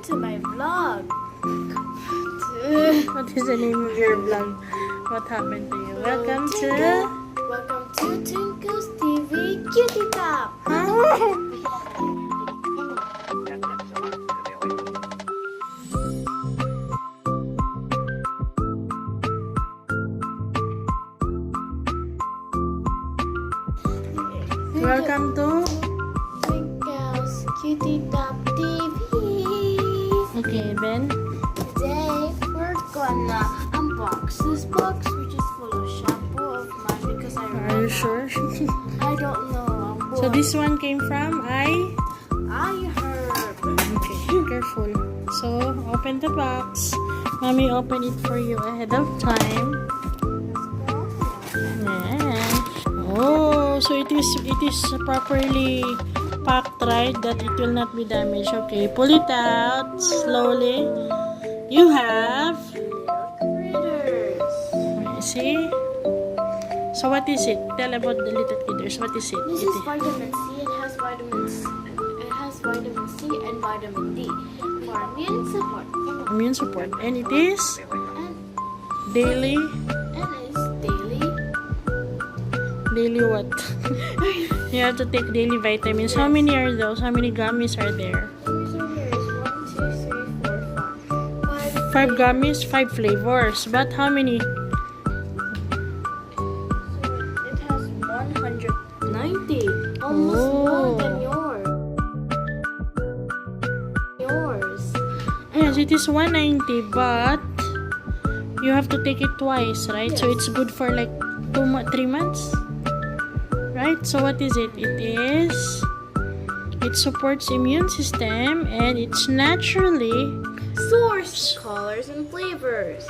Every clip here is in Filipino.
Welcome to my vlog. What is the name of your vlog? What happened to you? Welcome to Twinkles TV Kutitap. Welcome to Twinkles Kutitap TV. Okay, Ben. Today we're gonna unbox this box, which is full of shampoo of mine because I Are you sure? I don't know. So this one came from iHerb. Okay, careful. So open the box. Mommy open it for you ahead of time. Yeah. Oh, so it is properly packed, right? That it will not be damaged. Okay, pull it out slowly. You have Critters. see. So what is it? Tell about the little critters. What is it? This is vitamin C. It has vitamin C. It has vitamin C and vitamin D for immune support. Immune support. And it is daily. And it's daily. Daily what? You have to take daily vitamins. How many are those? How many gummies are there? There is 1, 2, 3, 4, 5. 5 gummies, 5 flavors. But how many? So it has 190. Almost more than yours. Yes, it is 190, but you have to take it twice, right? So it's good for like 3 months, right? So what is it? It supports immune system, and it's naturally Source colors and flavors.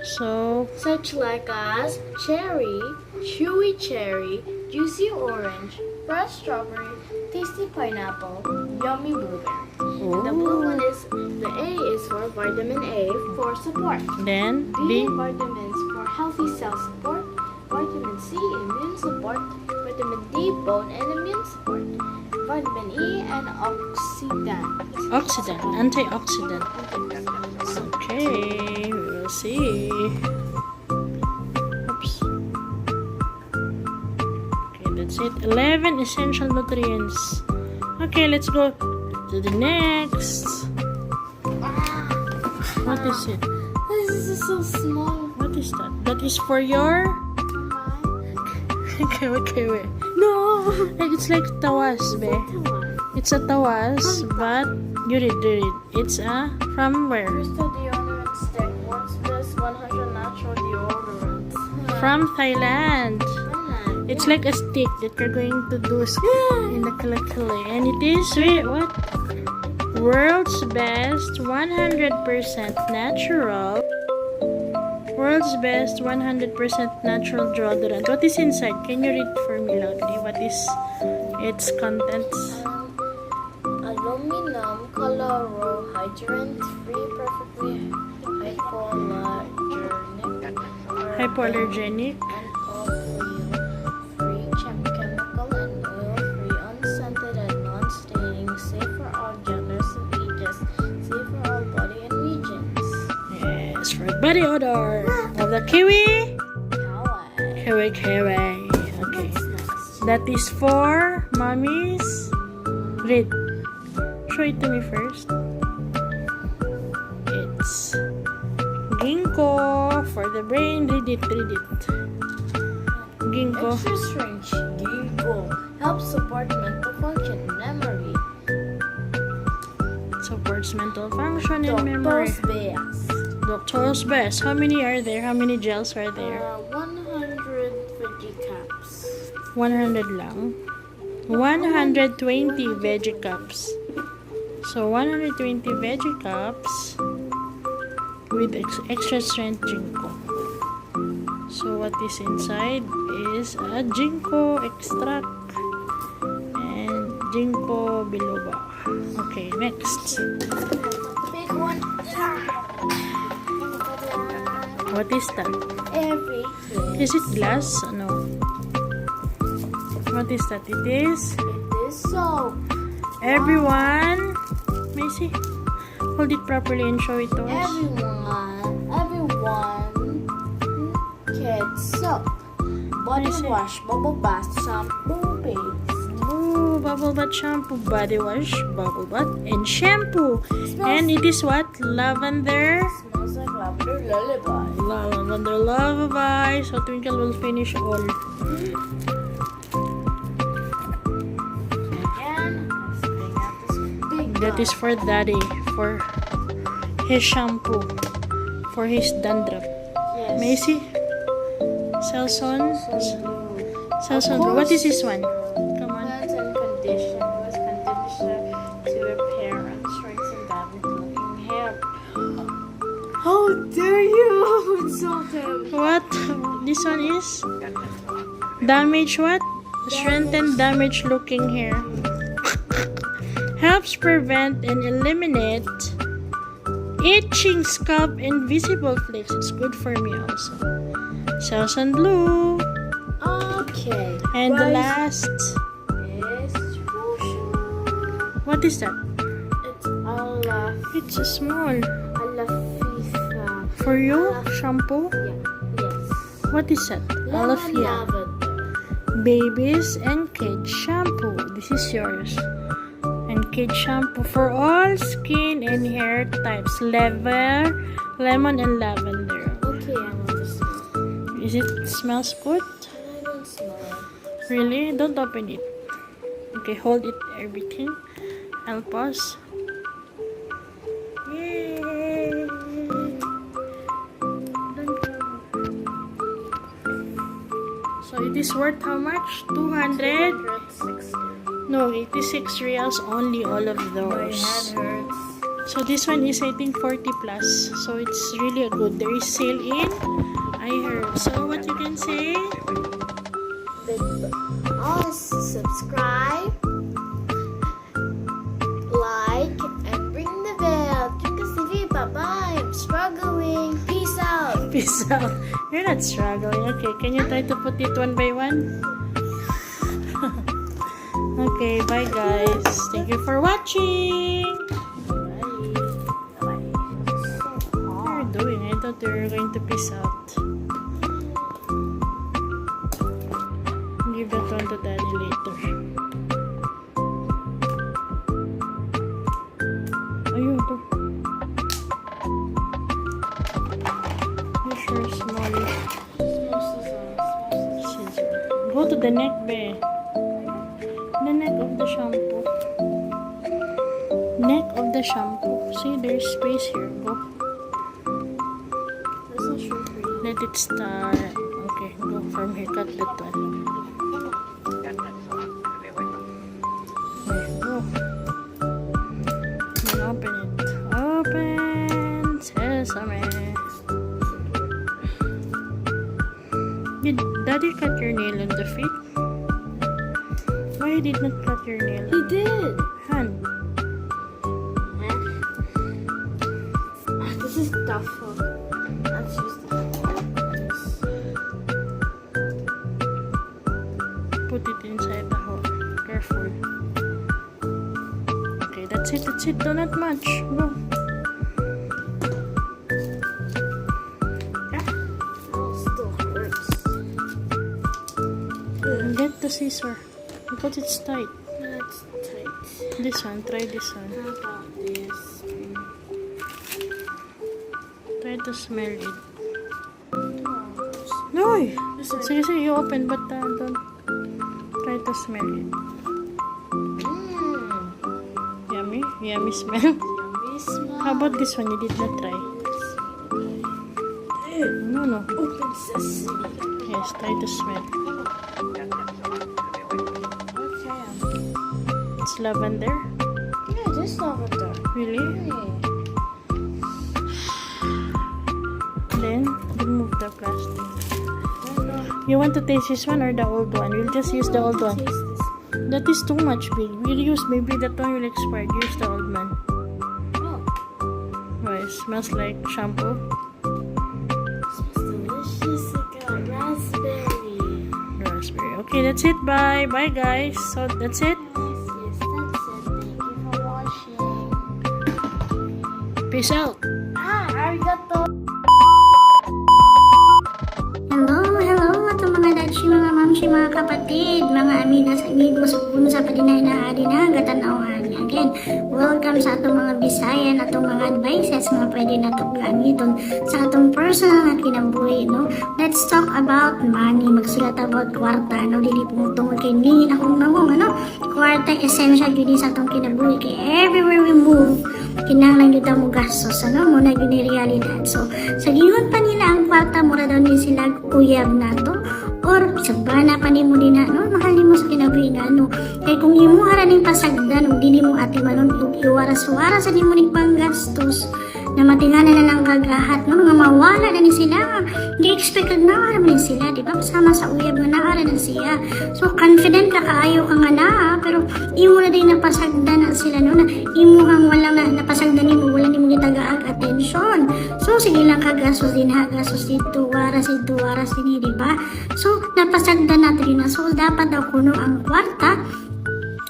so Such like as cherry, chewy cherry, juicy orange, fresh strawberry, tasty pineapple, yummy blueberry. And the blue one is, the A is for vitamin A for support. then B B. vitamins for healthy cell support, vitamin C immune support, vitamin D bone and immune support, vitamin E and Antioxidant. Okay, we will see. Oops. Okay, that's it. 11 essential nutrients. Okay, let's go to the next. What is it? This is so small. What is that? That is for your... Okay, wait. No. It's like tawas, be. It's a tawas, but you read. It's from where? Crystal deodorant stick works best 100 natural deodorants. From Thailand. It's like a stick that you're going to do in the kalakale. And it is, wait, what? World's best 100% natural. World's best 100% natural deodorant. What is inside? Can you read for me loudly? What is its contents? Aluminum colorohydrant free, perfectly Hypoallergenic. and oil-free, chemical and oil-free, unscented and non-staining, safe for all genders and ages, safe for all body and regions. Yes, for body odor of the kiwi. Kawaii. Kiwi. Okay. What's next? That is for mommies. Read. Show it to me first. It's ginkgo for the brain. Read it. Ginkgo. Extra strange ginkgo helps support mental function and memory. Supports mental function and memory. Doctor's best. Doctor's best. How many are there? How many gels are there? 150 caps. 100 lang. 120 veggie cups. So 120 veggie cups with extra strength ginkgo. So what is inside is a ginkgo extract and ginkgo biloba. Okay, next. Big one. What is that? Everything. Is it glass? No. What is that? It is It is soap. everyone. May I see? Hold it properly and show it to us. Everyone, kids, soap, body wash, bubble bath, shampoo, paste. Oh, bubble bath shampoo, body wash, bubble bath, and shampoo. And it is what? Lavender? Smells like lavender lullaby. Lavender lullaby. So Twinkle will finish all. Again, let's bring out this big That is for Daddy, for his shampoo, for his dandruff. Yes. Macy? Selsun? Selsun. What is this one? Come on. Cleanse and condition was conditioner to repair and strengthen damaged looking hair. How dare you insult him? What? This one is? Damage what? Strengthen damaged looking hair. Helps prevent and eliminate itching scalp and visible flakes. It's good for me also. Selsun Blue. Okay. And the last. is What is that? it's Allah. It's a small. Allah FIFA. For you? Shampoo? Yeah. Yes. What is that? Alafia. Lavender. Babies and kids shampoo. This is yours. And kids shampoo for all skin and hair types. Lemon and lavender. Okay, I want to smell. Is it smells good? I don't smell it. Really? Don't open it. Okay, hold it everything. I'll pause. Yay! So it is worth how much? 200? 160. No, 86 reals only, all of My those. head hurts. So this one is I think 40 plus. So it's really a good. There is sale in iHerb. So what you can say? Subscribe, like, and ring the bell. Twinkles TV, bye-bye. I'm struggling. Peace out. Peace out. You're not struggling. Okay, can you try to put it one by one? Okay, bye guys. Thank you for watching. Bye. What are you doing? I thought you were going to peace out. Give that one to Daddy later. Ayun to. You sure small. Scissor. Go to the neck, be. The neck of the shampoo. Neck of the shampoo. See, there's space here. Go. That's not sure for you. Let it start. Okay, go from here. Cut that one. There, go. Then open it. Open. Sesame. Did Daddy cut your nail on the feet? Why did not cut your nail? He did. Hand. This is tough. Let's use this. Put it inside the hole. Careful. Okay, that's it. That's it. Do not much. Go. Oh, still hurts. Get the scissor. Because it's tight. That's tight. This one. Try this one. How about this? Try to smell it. Oh, No! this is Sige, sige. You open but don't. Try to smell it. Yummy? Yummy smell. yummy smell. How about this one? You did not try. No. Open sesame. Yes, try to smell. Okay. It's lavender. Yeah, this lavender. Really? Hey. Then, remove the plastic. You want to taste this one or the old one? We'll just use the old one. That is too much big. We'll use, maybe that one will expire. Use the old one. Oh, Oh, it smells like shampoo. smells delicious. Like a raspberry. Raspberry. Okay, that's it. Bye. Bye, guys. So, that's it. Yes, that's it. Thank you for watching. Peace out. Arigato. Hello, ato mga dachi, mga mamsi, mga kapatid, mga amigas, amigos, kung sa padinay na adina, gatanawan. Again, welcome sa atong mga bisayan, atong mga advices nga pwede na ito gamiton sa atong personal na kinabuhi, no? Let's talk about money, magsulat about kwarta, no? Dili po tungkol kay ningin akong nangong, ano? Kwarta, essential yun sa atong kinabuhi, kay everywhere we move, kinahanglan yun mo gastos, ano? Muna yun yung realidad. So, sa giyon pa nila ang kwarta, mura daw din sila uyab na to, or sabana pa ni mo din na, no? Mahal mo sa kinabuhi nga, no? Kaya kung imuhara ning pasagdan, o dili mo ati manon, iwaras-waras sa di mo ning panggastos, na matinganan na lang kagahat, no? Nga mawala na ni sila. Hindi expected na aram ni sila, di ba? Kasama sa uyab nga naara na siya. So, confident ka kaayo ka nga na, pero imo na din napasagdan na sila, no? Na imo kang walang napasagdan ni mo, wala ni mo gitagaag attention. So, sige lang kagastos din ha, gastos dito, waras din, di ba? So, napasagdan natin din na. So, dapat daw kuno ang kwarta,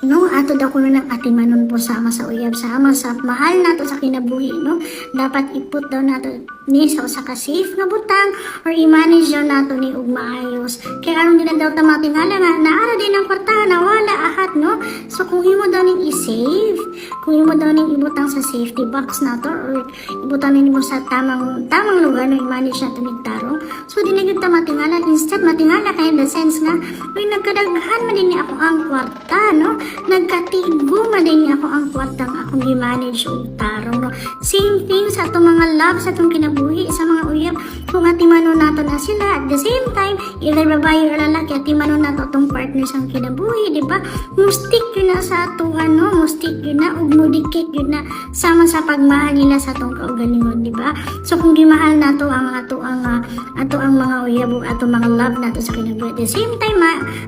no, ato daw kuno ng atimanon po sama sa uyab, sama sa mahal nato sa kinabuhi, no? Dapat iput daw nato ni sa usa ka safe nga butang or i-manage daw nato ni ug maayos. Kaya aron din daw tamatingala nga naara din ang kwarta na wala ahat, no? So kung imo daw ning i-save, kung imo daw ning ibutang sa safety box nato or ibutang nimo sa tamang lugar no i-manage nato ni tarong. So di na gyud tamatingala, instead matingala kay in the sense nga uy nagkadaghan man din ni ako ang kwarta, no? Nagkatigo man din ako ang kwartang akong i-manage o tarong, no? Same thing sa itong mga love, sa itong kinabuhi, sa mga uyab. Kung atimanon nato na sila, at the same time, either babae or lalaki, atimanon nato itong partners ang kinabuhi, di ba? Mustik yun na sa ato, mustik yun na, ug mudikit yun na, sama sa pagmahal nila sa itong kaugalingon, di ba? So, kung di mahal nato ang ato ang mga uyab o ato mga love nato sa kinabuhi, at the same time,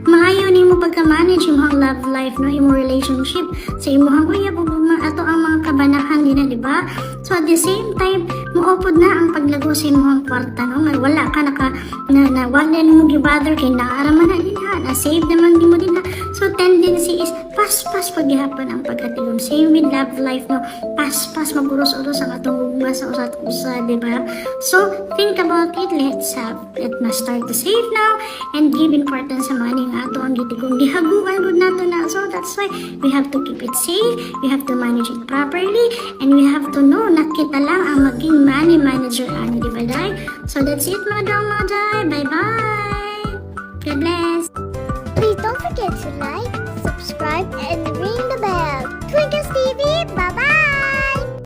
maayaw ni mo pagka-manage yung mga love life, no? Yung relationship sa imuhang uyab o ato ang mga kabanahan din na, di ba? So at the same time, muupod na ang paglago sa imuhang kwarta, no? Nga wala ka wala mo gibother kay naaraman na din ha, na-save naman din mo din ha. So tendency is pas-pas paghihapon ang pagkatigom. Same with love life, no? Pas-pas maguros-uros ang atong ugma sa usat usa, di ba? So think about it. Let's start to save now and give importance sa money nga ato ang gitigong gihaguan gud nato na. So that's why we have to keep it safe, we have to manage it properly, and we have to know na kita lang ang maging money manager ani, di ba day? So that's it mga dong mga day. Bye-bye! God bless! Please don't forget to like, subscribe, and